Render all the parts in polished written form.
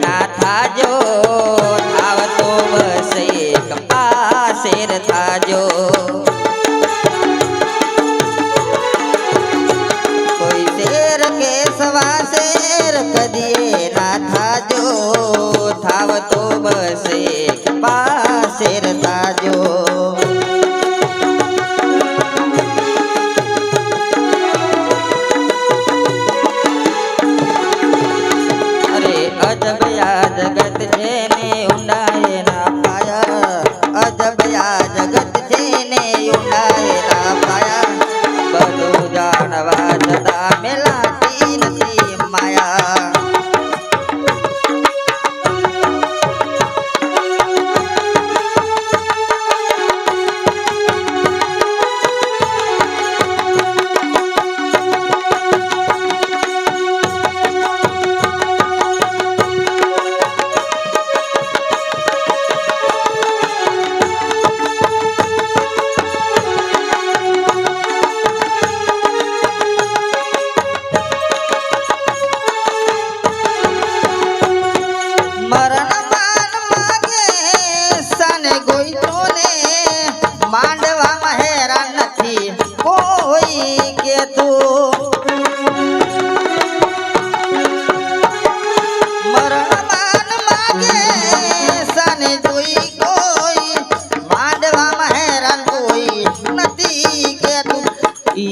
ના થાજો આવતો બસ એક પાસેર થાજો કોઈ શેર કે સવા શેર કદીએ ના થાજો થાવતો બસ એક પાસેર થાજો अजब या जगत जेने उंडाए ना पाया अजब या जगत जेने उंडाए ना पाया बधु जानवा छता मेलाती नथी माया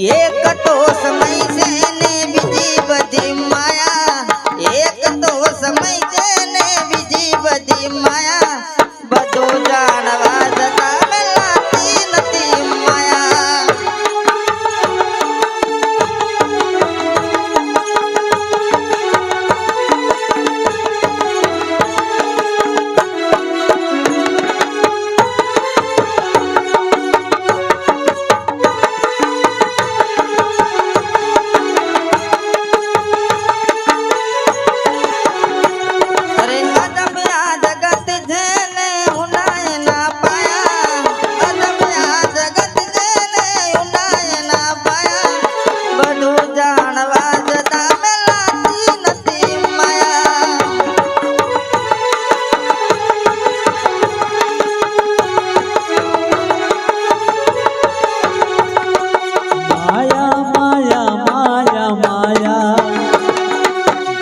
एक तो समय से ने बीजी बधी माया एक तो समय से ने बीजी बधी माया बधो जानवा जता मेलाती नथी माया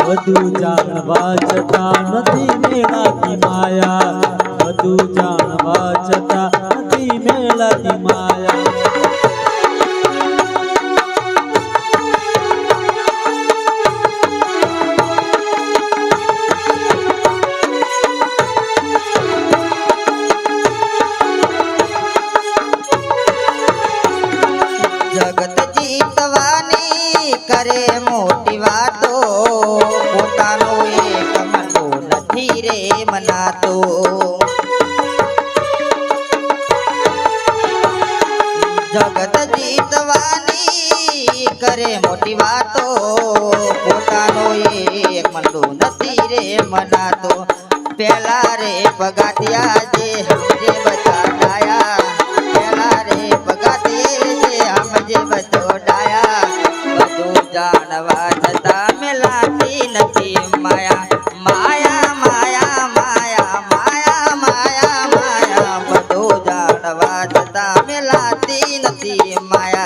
બધું જાણવા છતાં નથી મેળાતી માયા બધું જાણવા છતાં નથી મેળાતી માયા जगत जीतवानी करे मोटी वातो पोतानो एक मनो नथी रे मनातो जगत जीतवानी करे मोटी वातो पोतानो एक मनो नथी रे मनातो पेला रे पगाटिया जे हमजे बचाडाया पेला रे पगाटिए जे हमजे बचाडाया बधु जानवा छता मेलाती नथी माया माया माया माया माया माया माया बधु जानवा छता मेलाती नथी माया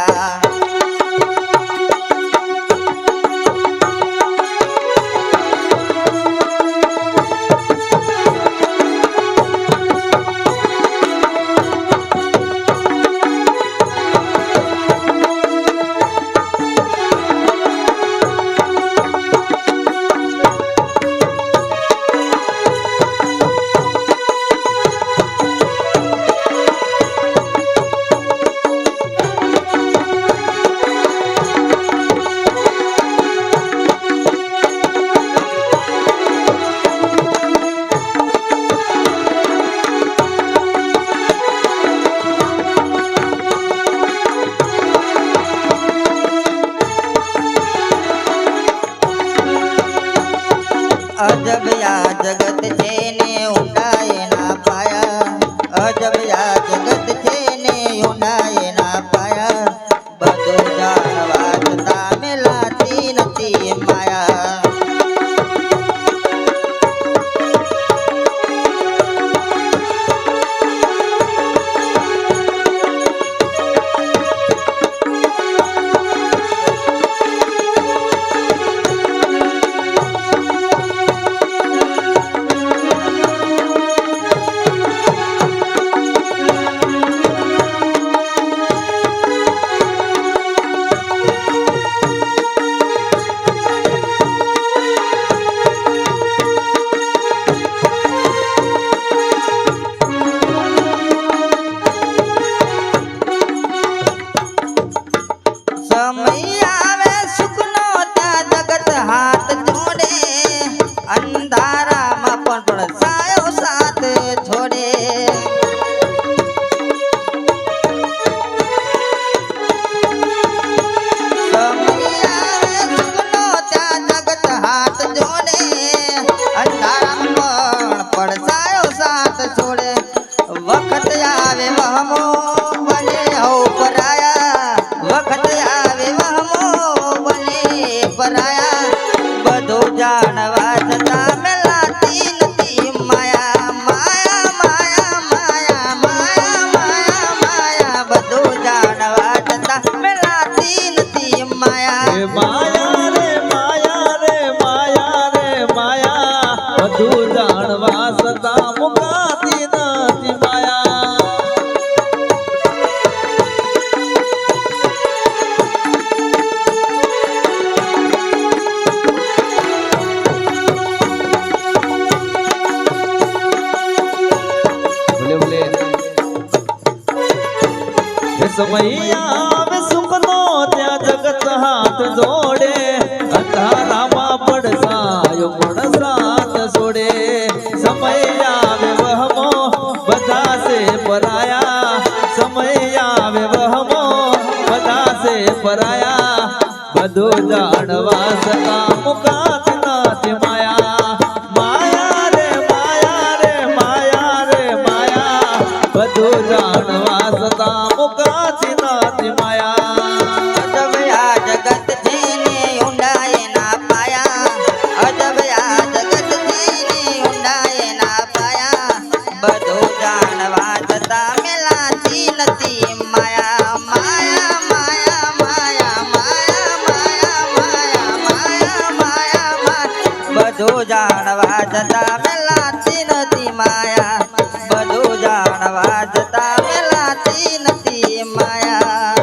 अजब या जगत जेने उंडाए ना पाया अजब या जगत जेने उंडाए ना पाया बधु जानवा छता मेलाती नथी माया જાણતા મુકાતી નથી માયા ભલે એ સમય આવે સુખનો ત્યાં જગત હાથ જોડે અંધારામાં પડસાયો પણ સાથ છોડે સમય આવે વહમો બધા સે પરાયા સમય આવે વહમો બધા સે પરાયા બધું જાણવા છતાં મુકાતી નથી માયા માયા રે માયા રે માયા રે માયા બધું જાણવા છતાં મુકાતી નથી માયા અજબ આ જગત જેને ઊંડાએ ના પાયા અજબ આ જગત જેને ઊંડાએ ના પાયા બધું જાણવા છતાં મેલાતી નથી માયા માયા માયા માયા માયા માયા માયા માયા માયા માયા બધું જાણવા છતાં મેલાતી નથી માયા બધું જાણવા છતાં મેલાતી નથી માયા